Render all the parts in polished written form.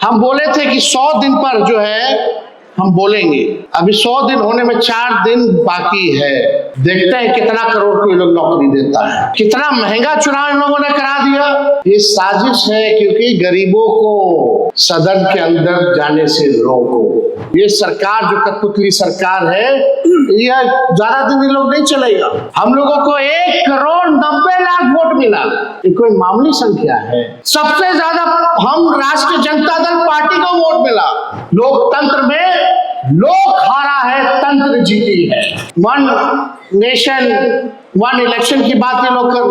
हम बोले थे कि 100 दिन पर जो है हम बोलेंगे। अभी 100 दिन होने में 4 दिन बाकी है। देखते हैं कितना करोड़ को ये लोग नौकरी देता है। कितना महंगा चुनाव इन लोगों ने करा दिया। ये साजिश है, क्योंकि गरीबों को सदन के अंदर जाने से रोको। ये सरकार जो कठपुतली सरकार है, यह ज्यादा दिन ये लोग नहीं चलेगा। हम लोगों को 1,90,00,000 वोट मिला। ये कोई मामूली संख्या है। सबसे ज्यादा हम राष्ट्रीय जनता दल पार्टी को वोट मिला। लोकतंत्र में लोक हारा है, तंत्र जीती है। 1 नेशन 1 इलेक्शन की बात ये लोग कर,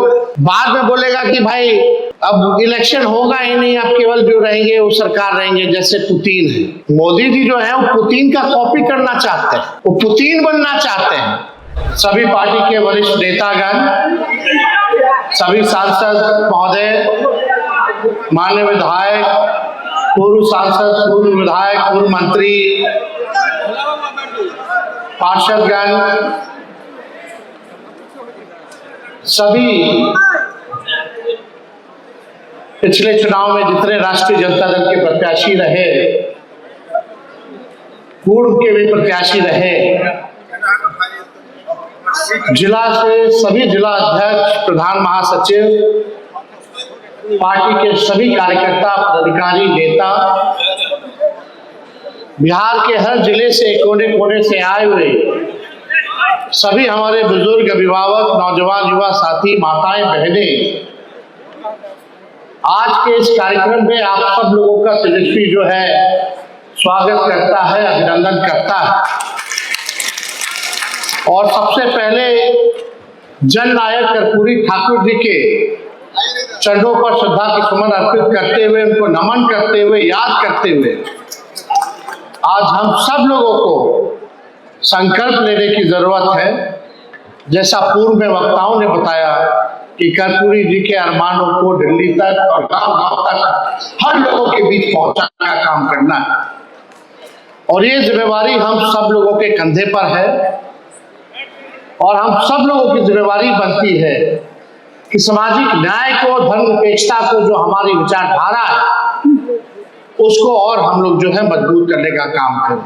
बाद में बोलेगा कि भाई अब इलेक्शन होगा ही नहीं, अब केवल जो रहेंगे वो सरकार रहेंगे, जैसे पुतिन है। मोदी जी जो है वो पुतिन का कॉपी करना चाहते हैं, वो पुतिन बनना चाहते हैं। सभी पार्टी के वरिष्ठ नेतागण, सभी सांसद महोदय, माननीय विधायक, पूर्व सांसद, पूर्व विधायक, पूर्व मंत्री, पार्षदगण, सभी पिछले चुनाव में जितने राष्ट्रीय जनता दल के प्रत्याशी रहे, पूर्व के भी प्रत्याशी रहे, जिला से सभी जिला अध्यक्ष, प्रधान महासचिव, पार्टी के सभी कार्यकर्ता, पदाधिकारी, नेता, बिहार के हर जिले से, कोने कोने से आए हुए सभी हमारे बुजुर्ग, अभिभावक, नौजवान, युवा साथी, माताएं, बहनें, आज के इस कार्यक्रम में आप सब लोगों का तेजस्वी जो है स्वागत करता है, अभिनंदन करता है। और सबसे पहले जननायक कर्पूरी ठाकुर जी के चरणों पर श्रद्धा के सुमन अर्पित करते हुए, उनको नमन करते हुए, याद करते हुए, आज हम सब लोगों को संकल्प लेने की जरूरत है। जैसा पूर्व में वक्ताओं ने बताया कि कर्पूरी जी के अरमानों को दिल्ली तक और गांव-गांव तक हर लोगों के बीच पहुंचाने का काम करना है। और ये जिम्मेवारी हम सब लोगों के कंधे पर है। और हम सब लोगों की जिम्मेवारी बनती है कि सामाजिक न्याय को, धर्मनिरपेक्षता को, जो हमारी विचारधारा है, उसको और हम लोग जो है मजबूत करने का काम करें।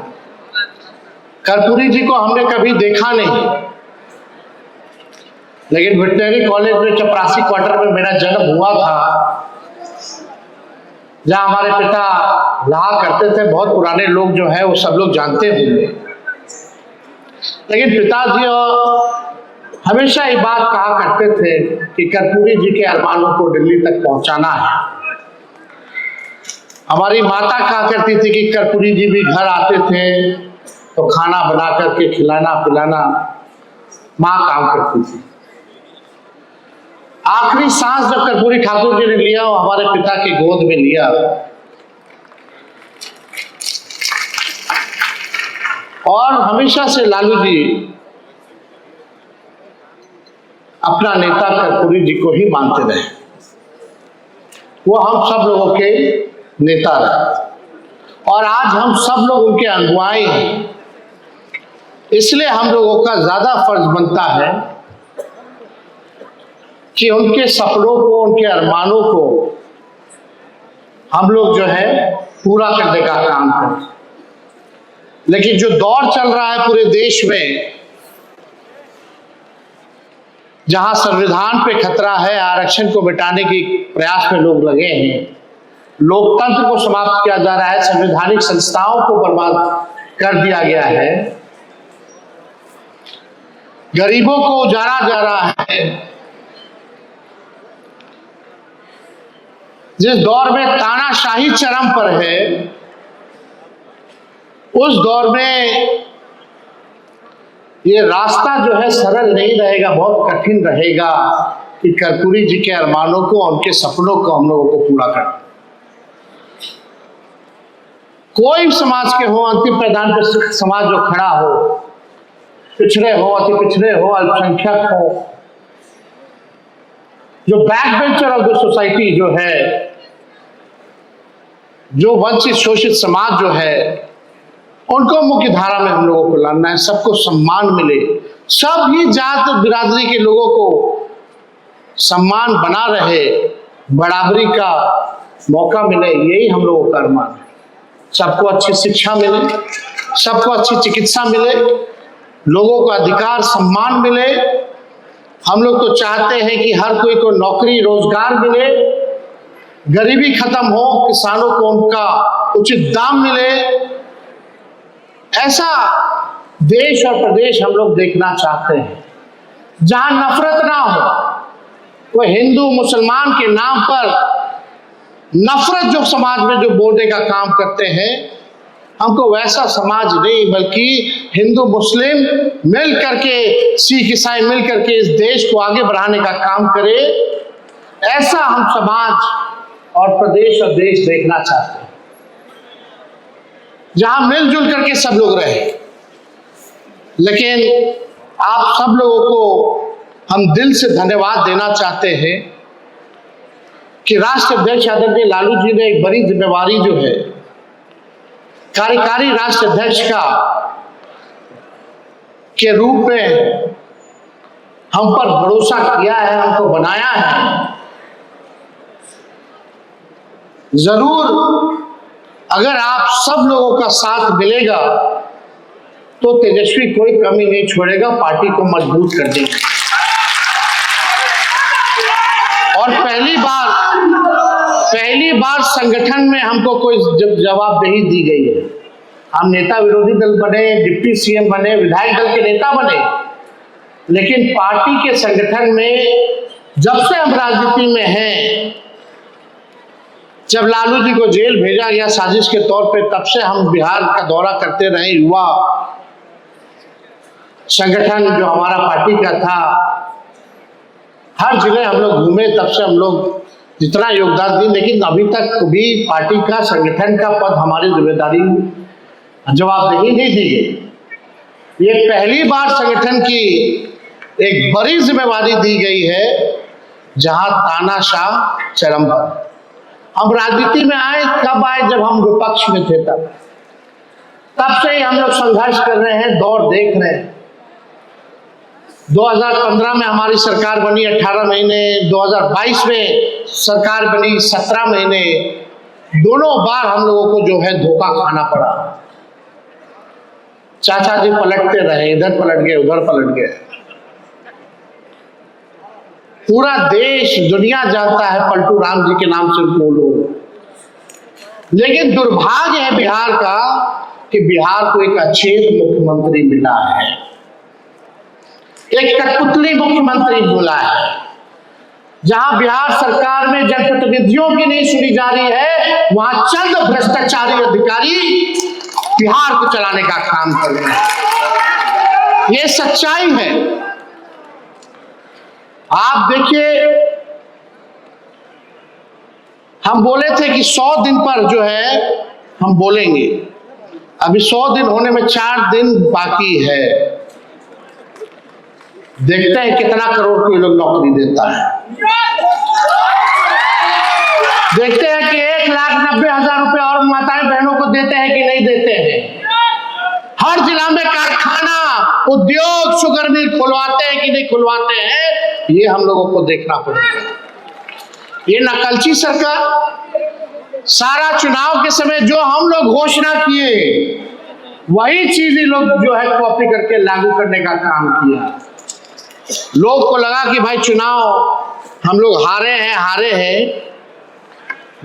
कर्पूरी जी को हमने कभी देखा नहीं, लेकिन वेटनरी कॉलेज में चपरासी क्वार्टर में मेरा जन्म हुआ था, जहां हमारे पिता रहा करते थे। बहुत पुराने लोग जो है वो सब लोग जानते होंगे। लेकिन पिताजी हमेशा ये बात कहा करते थे कि कर्पूरी जी के अरमानों को दिल्ली तक पहुंचाना है। हमारी माता कहा करती थी कि कर्पूरी जी भी घर आते थे तो खाना बना करके खिलाना पिलाना माँ काम करती थी। आखिरी सांस जब कर्पूरी ठाकुर जी ने लिया, वो हमारे पिता की गोद में लिया। और हमेशा से लालू जी अपना नेता कर्पूरी जी को ही मानते रहे। वो हम सब लोगों के नेता रहे और आज हम सब लोग उनके अनुयायी हैं। इसलिए हम लोगों का ज्यादा फर्ज बनता है कि उनके सपनों को, उनके अरमानों को हम लोग जो है पूरा करने का काम करें। लेकिन जो दौर चल रहा है पूरे देश में, जहां संविधान पे खतरा है, आरक्षण को मिटाने के प्रयास में लोग लगे हैं, लोकतंत्र को समाप्त किया जा रहा है, संवैधानिक संस्थाओं को बर्बाद कर दिया गया है, गरीबों को उजाड़ा जा रहा है, जिस दौर में तानाशाही चरम पर है, उस दौर में ये रास्ता जो है सरल नहीं रहेगा, बहुत कठिन रहेगा कि कर्पूरी जी के अरमानों को, उनके सपनों को हम लोगों को पूरा करना। कोई समाज के हो, अंतिम पैदान पर समाज जो खड़ा हो, पिछड़े हो, अति पिछड़े हो, अल्पसंख्यक हो, जो back bencher of the society जो है, जो वंचित शोषित समाज जो है, उनको मुख्य धारा में हम लोगों को लाना है। सबको सम्मान मिले, सभी जात बिरादरी के लोगों को सम्मान बना रहे, बराबरी का मौका मिले, यही हम लोगों का अरमान है। सबको अच्छी शिक्षा मिले, सबको अच्छी चिकित्सा मिले, लोगों को अधिकार सम्मान मिले। हम लोग तो चाहते हैं कि हर कोई को नौकरी रोजगार मिले, गरीबी खत्म हो, किसानों को उनका उचित दाम मिले। ऐसा देश और प्रदेश हम लोग देखना चाहते हैं जहां नफरत ना हो। वो हिंदू मुसलमान के नाम पर नफरत जो समाज में जो बोलने का काम करते हैं, हमको वैसा समाज नहीं, बल्कि हिंदू मुस्लिम मिल करके, सिख ईसाई मिल करके इस देश को आगे बढ़ाने का काम करे। ऐसा हम समाज और प्रदेश और देश देखना चाहते हैं जहां मिलजुल करके सब लोग रहे। लेकिन आप सब लोगों को हम दिल से धन्यवाद देना चाहते हैं कि राष्ट्र अध्यक्ष आदरणीय लालू जी ने एक बड़ी जिम्मेवारी जो है कार्यकारी राष्ट्र अध्यक्ष का के रूप में हम पर भरोसा किया है, हमको बनाया है। जरूर अगर आप सब लोगों का साथ मिलेगा तो तेजस्वी कोई कमी नहीं छोड़ेगा पार्टी को मजबूत करने की। और पहली बार संगठन में हमको कोई जवाबदेही दी गई है। हम नेता विरोधी दल बने, डिप्टी सीएम बने, विधायक दल के नेता बने, लेकिन पार्टी के संगठन में जब से हम राजनीति में हैं, जब लालू जी को जेल भेजा गया साजिश के तौर पे, तब से हम बिहार का दौरा करते रहे। युवा संगठन जो हमारा पार्टी का था, हर जगह हम लोग घूमे, तब से हम लोग जितना योगदान दी, लेकिन अभी तक भी पार्टी का संगठन का पद हमारी जिम्मेदारी जवाबदेही नहीं दी गई। ये पहली बार संगठन की एक बड़ी जिम्मेवारी दी गई है जहां तानाशाह चरम पर। हम राजनीति में आए, कब आए? जब हम विपक्ष में थे, तब से ही हम लोग संघर्ष कर रहे हैं, दौर देख रहे हैं। 2015 में हमारी सरकार बनी 18 महीने, 2022 में सरकार बनी 17 महीने। दोनों बार हम लोगों को जो है धोखा खाना पड़ा। चाचा जी पलटते रहे, इधर पलट गए, उधर पलट गए। पूरा देश दुनिया जानता है पलटू राम जी के नाम से उनको लोग। लेकिन दुर्भाग्य है बिहार का कि बिहार को एक अचेत मुख्यमंत्री मिला है, एक कठपुतली मुख्यमंत्री मिला है। जहां बिहार सरकार में जनप्रतिनिधियों की नहीं सुनी जा रही है, वहां चंद भ्रष्टाचारी अधिकारी बिहार को चलाने का काम कर रहे हैं। ये सच्चाई है। आप देखिए, हम बोले थे कि 100 दिन पर जो है हम बोलेंगे। अभी 100 दिन होने में 4 दिन बाकी है। देखते हैं कितना करोड़ को ये लोग नौकरी देता है। देखते हैं कि 1,90,000 रुपए और माताएं बहनों को देते हैं कि नहीं देते हैं। हर जिला में कारखाना, उद्योग, शुगर मिल खुलवाते हैं कि नहीं खुलवाते हैं, ये हम लोगों को देखना पड़ेगा। ये नकलची सरकार सारा चुनाव के समय जो हम लोग घोषणा किए वही चीज ये लोग जो है कॉपी करके लागू करने का काम किया। लोग को लगा कि भाई चुनाव हम लोग हारे हैं।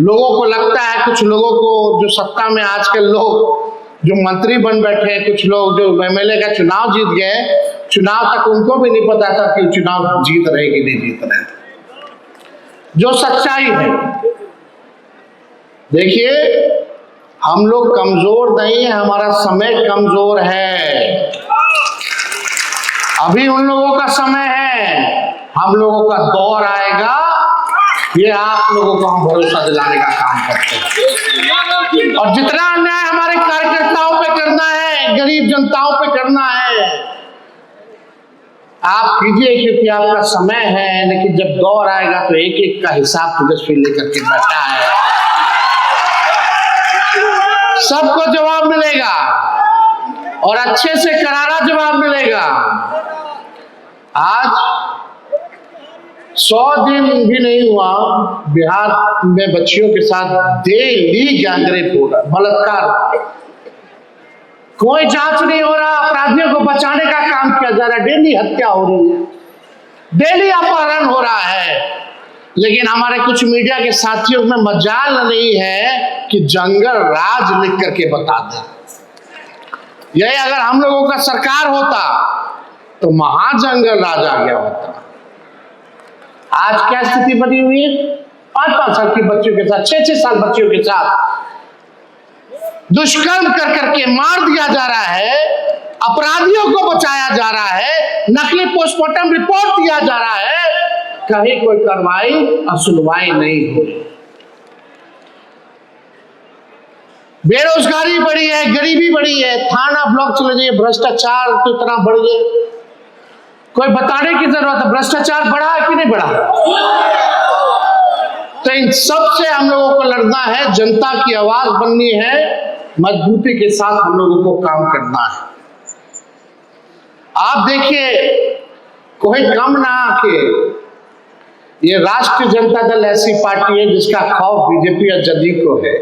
लोगों को लगता है, कुछ लोगों को जो सत्ता में आजकल लोग जो मंत्री बन बैठे हैं, कुछ लोग जो एमएलए का चुनाव जीत गए, चुनाव तक उनको भी नहीं पता था कि चुनाव जीत रहे कि नहीं जीत रहे। जो सच्चाई है, देखिए हम लोग कमजोर नहीं है, हमारा समय कमजोर है। अभी उन लोगों का समय है, हम लोगों का दौर आएगा। ये आप लोगों को हम भरोसा दिलाने का काम करते हैं। और जितना अन्याय हमारे कार्यकर्ताओं पे करना है, गरीब जनताओं पे करना है, आप कीजिए, क्योंकि आपका समय है। लेकिन जब दौर आएगा तो एक एक का हिसाब तेजस्वी लेकर के बैठा है। सबको जवाब मिलेगा और अच्छे से करारा जवाब मिलेगा। आज 100 दिन भी नहीं हुआ, बिहार में बच्चियों के साथ डेली गैंगरेप हो रहा, बलात्कार, कोई जांच नहीं हो रहा, अपराधियों को बचाने का काम किया जा रहा है, डेली हत्या हो रही है, डेली अपहरण हो रहा है। लेकिन हमारे कुछ मीडिया के साथियों में मजाल नहीं है कि जंगल राज लिख करके बता दें। यही अगर हम लोगों का सरकार होता तो महाजंगल राज आ गया होता। आज क्या स्थिति बनी हुई है? 5-5 साल के बच्चों के साथ, 6-6 साल बच्चियों के साथ दुष्कर्म कर करके मार दिया जा रहा है, अपराधियों को बचाया जा रहा है, नकली पोस्टमार्टम रिपोर्ट दिया जा रहा है, कहीं कोई कार्रवाई और सुनवाई नहीं हो रही। बेरोजगारी बढ़ी है, गरीबी बढ़ी है, थाना ब्लॉक चले जाइए, भ्रष्टाचार तो इतना बढ़ गया, कोई बताने की जरूरत है भ्रष्टाचार बढ़ा है कि नहीं बढ़ा। तो इन सब से हम लोगों को लड़ना है, जनता की आवाज बननी है, मजबूती के साथ हम लोगों को काम करना है। आप देखिए, कोई कम ना आके, ये राष्ट्रीय जनता दल ऐसी पार्टी है जिसका खौफ बीजेपी और जदयू को है।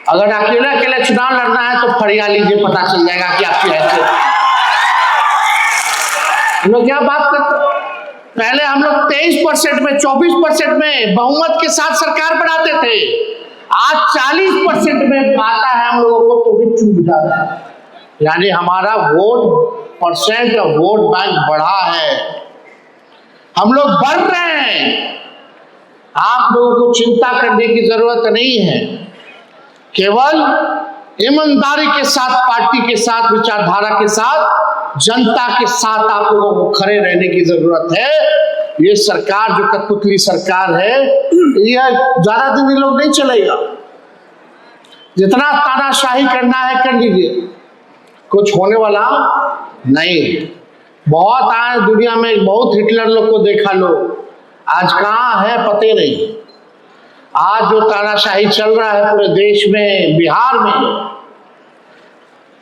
अगर अकेले अकेले चुनाव लड़ना है तो फरिया लीजिए, पता चल जाएगा कि आपकी हैसियत। हम लोग क्या बात करते, पहले हम लोग 23% में, 24% में बहुमत के साथ सरकार बनाते थे, आज 40% में आता है हम लोगों को तो भी चूक जाता है। यानी हमारा वोट परसेंट और वोट बैंक बढ़ा है, हम लोग बढ़ रहे हैं। आप लोगों को चिंता करने की जरूरत नहीं है, केवल ईमानदारी के साथ, पार्टी के साथ, विचारधारा के साथ, जनता के साथ आप लोगों को खड़े रहने की जरूरत है। ये सरकार जो कठपुतली सरकार है, यह ज्यादा दिन लोग नहीं चलेगा। जितना तानाशाही करना है कर लीजिए, कुछ होने वाला नहीं। बहुत आए दुनिया में, बहुत हिटलर लोग को देखा लो, आज कहाँ है पते नहीं। आज जो तानाशाही चल रहा है पूरे देश में, बिहार में,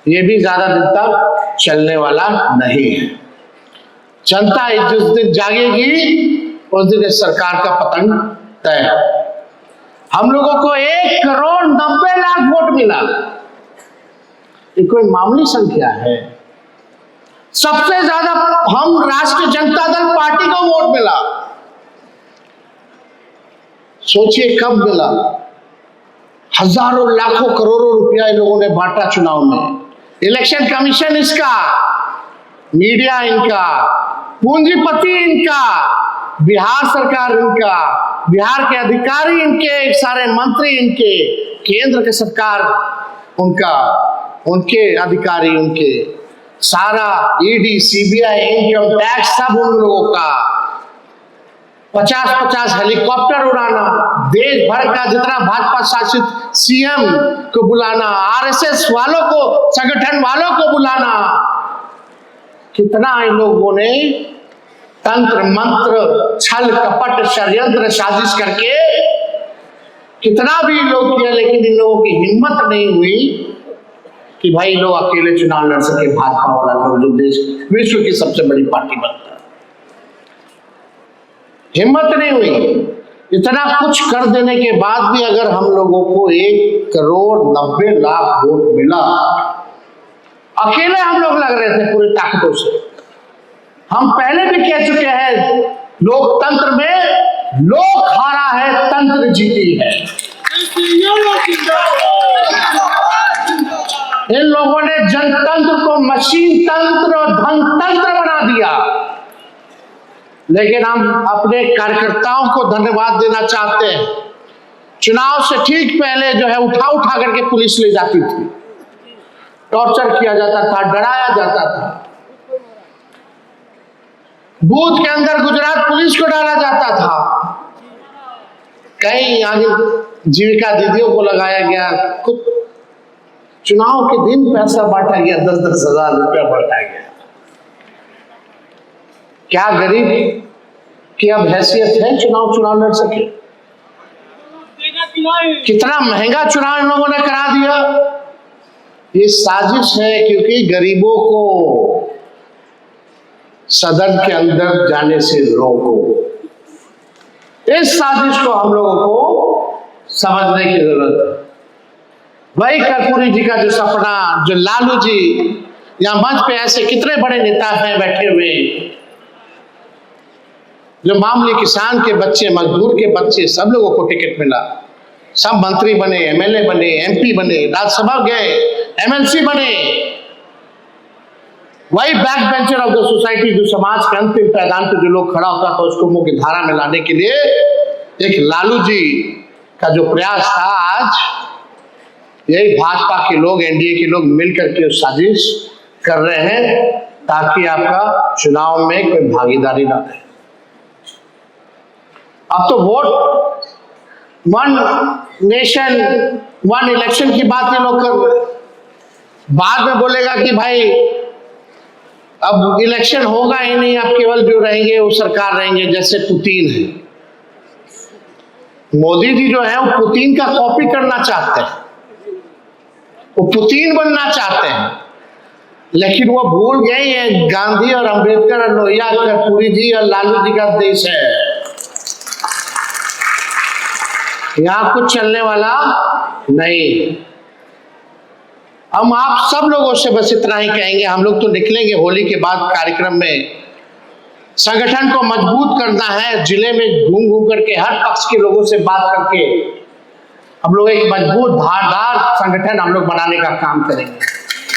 ये भी ज्यादा दिन तक चलने वाला नहीं है। जनता जिस दिन जागेगी उस दिन इस सरकार का पतन तय है। हम लोगों को 1,90,00,000 वोट मिला, ये कोई मामूली संख्या है। सबसे ज्यादा हम राष्ट्रीय जनता दल पार्टी को वोट मिला। सोचिए कब मिला, हजारों लाखों करोड़ों रुपया इन लोगों ने बांटा चुनाव में। इलेक्शन कमीशन इसका, मीडिया इनका, पूंजीपति इनका, बिहार सरकार इनका, बिहार के अधिकारी इनके, सारे मंत्री इनके, केंद्र के सरकार उनका, उनके अधिकारी उनके, सारा ईडी, सीबीआई, इनकम टैक्स सब उन लोगों का। 50-50 हेलीकॉप्टर उड़ाना, देश भर का जितना भाजपा शासित सीएम को बुलाना, आरएसएस वालों को, संगठन वालों को बुलाना, कितना इन लोगों ने तंत्र मंत्र, छल कपट, षड्यंत्र, साजिश करके कितना भी लोग किया, लेकिन इन लोगों की हिम्मत नहीं हुई कि भाई लोग अकेले चुनाव लड़ सके। भाजपा वाला लोग जो देश विश्व की सबसे बड़ी पार्टी बनता है, हिम्मत नहीं हुई। इतना कुछ कर देने के बाद भी अगर हम लोगों को 1,90,00,000 वोट मिला, अकेले हम लोग लग रहे थे पूरी ताकतों से। हम पहले भी कह चुके हैं, लोकतंत्र में लोक हारा है, तंत्र जीती है। इन लोगों ने जनतंत्र को मशीन तंत्र और धनतंत्र बना दिया। लेकिन हम अपने कार्यकर्ताओं को धन्यवाद देना चाहते हैं। चुनाव से ठीक पहले जो है उठा करके पुलिस ले जाती थी, टॉर्चर किया जाता था, डराया जाता था, बूथ के अंदर गुजरात पुलिस को डाला जाता था, कई आगे जीविका दीदियों को लगाया गया, कुछ चुनाव के दिन पैसा बांटा गया, 10-10 हजार रुपया बांटा गया। क्या गरीब की अब हैसियत है चुनाव लड़ सके? कितना महंगा चुनाव इन लोगों ने करा दिया। ये साजिश है, क्योंकि गरीबों को सदन के अंदर जाने से रोको। इस साजिश को हम लोगों को समझने की जरूरत है। वही कर्पूरी जी का जो सपना, जो लालू जी, या मंच पे ऐसे कितने बड़े नेता हैं बैठे हुए, जो मामूली किसान के बच्चे, मजदूर के बच्चे, सब लोगों को टिकट मिला, सब मंत्री बने, एमएलए बने, एमपी बने, राज्यसभा गए, एमएलसी बने। वही back bencher of the society, जो समाज के अंतिम पैदान पे जो लोग खड़ा होता था, उसको मुख्य धारा में लाने के लिए एक लालू जी का जो प्रयास था, आज यही भाजपा के लोग, एनडीए के लोग मिलकर के साजिश कर रहे हैं ताकि आपका चुनाव में कोई भागीदारी ना दे। अब तो vote one nation one election की बात ये लोग कर रहे हैं। बाद में बोलेगा कि भाई अब इलेक्शन होगा ही नहीं, अब केवल जो रहेंगे वो सरकार रहेंगे, जैसे पुतिन है। मोदी जी जो है वो पुतिन का कॉपी करना चाहते हैं, वो पुतिन बनना चाहते हैं, लेकिन वो भूल गए ये गांधी और अंबेडकर और लोहिया, कर्पूरी जी और लालू जी का देश है। यहां कुछ चलने वाला नहीं। हम आप सब लोगों से बस इतना ही कहेंगे, हम लोग तो निकलेंगे होली के बाद कार्यक्रम में। संगठन को मजबूत करना है, जिले में घूम घूम करके हर पक्ष के लोगों से बात करके हम लोग एक मजबूत धारदार संगठन हम लोग बनाने का काम करेंगे।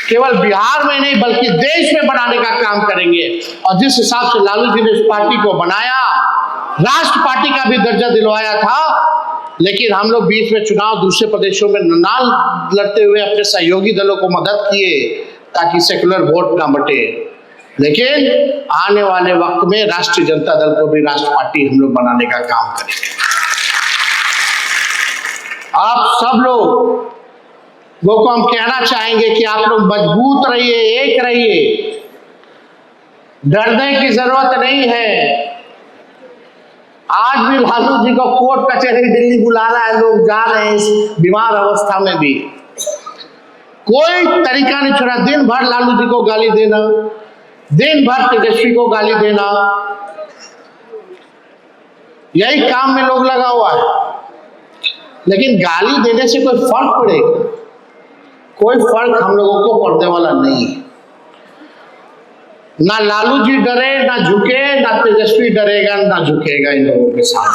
केवल बिहार में नहीं बल्कि देश में बनाने का काम करेंगे। और जिस हिसाब से लालू जी ने इस पार्टी को बनाया, राष्ट्र पार्टी का भी दर्जा दिलवाया था, लेकिन हम लोग बीच में चुनाव दूसरे प्रदेशों में ना लड़ते हुए अपने सहयोगी दलों को मदद किए ताकि सेकुलर वोट ना बटे। लेकिन आने वाले वक्त में राष्ट्रीय जनता दल को भी राष्ट्र पार्टी हम लोग बनाने का काम करेंगे। आप सब लोग वो को हम कहना चाहेंगे कि आप लोग मजबूत रहिए, एक रहिए, डरने की जरूरत नहीं है। आज भी लालू जी को कोर्ट कचहरी दिल्ली बुला रहा है, लोग जा रहे हैं इस बीमार अवस्था में भी। कोई तरीका नहीं छोड़ा, दिन भर लालू जी को गाली देना, दिन भर तेजस्वी को गाली देना, यही काम में लोग लगा हुआ है। लेकिन गाली देने से कोई फर्क पड़ेगा? कोई फर्क हम लोगों को पड़ने वाला नहीं है। ना लालू जी डरे, ना झुके, ना तेजस्वी डरेगा, ना झुकेगा इन लोगों के साथ।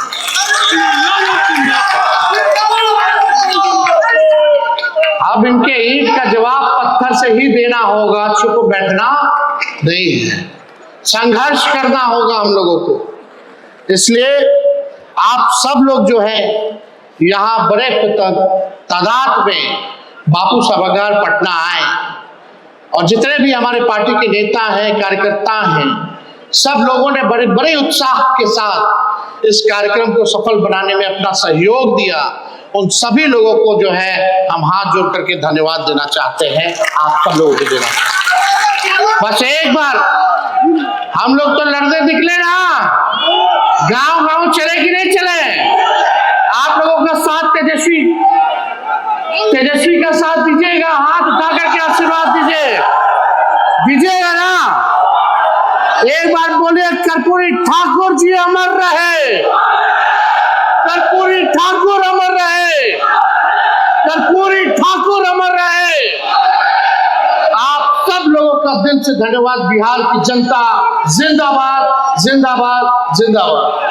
अब इनके ईंट का जवाब पत्थर से ही देना होगा, चुप बैठना नहीं है, संघर्ष करना होगा हम लोगों को। इसलिए आप सब लोग जो है यहाँ बड़े तादाद में बापू सभागार पटना आए, और जितने भी हमारे पार्टी के नेता हैं, कार्यकर्ता हैं, सब लोगों ने बड़े बड़े उत्साह के साथ इस कार्यक्रम को सफल बनाने में अपना सहयोग दिया। उन सभी लोगों को जो है हम हाथ जोड़ करके धन्यवाद देना चाहते हैं। आप सब लोगों को देना चाहते हैं। बस एक बार हम लोग तो लड़ने निकले ना, गांव गांव चले कि नहीं चले? आप लोगों का साथ तेजस्वी का साथ दीजिएगा, हाथ उठा करके आशीर्वाद दीजिएगा ना। एक बार बोलिए, कर्पूरी ठाकुर जी अमर रहे, कर्पूरी ठाकुर अमर रहे, कर्पूरी ठाकुर अमर रहे। आप सब लोगों का दिल से धन्यवाद। बिहार की जनता जिंदाबाद, जिंदाबाद, जिंदाबाद।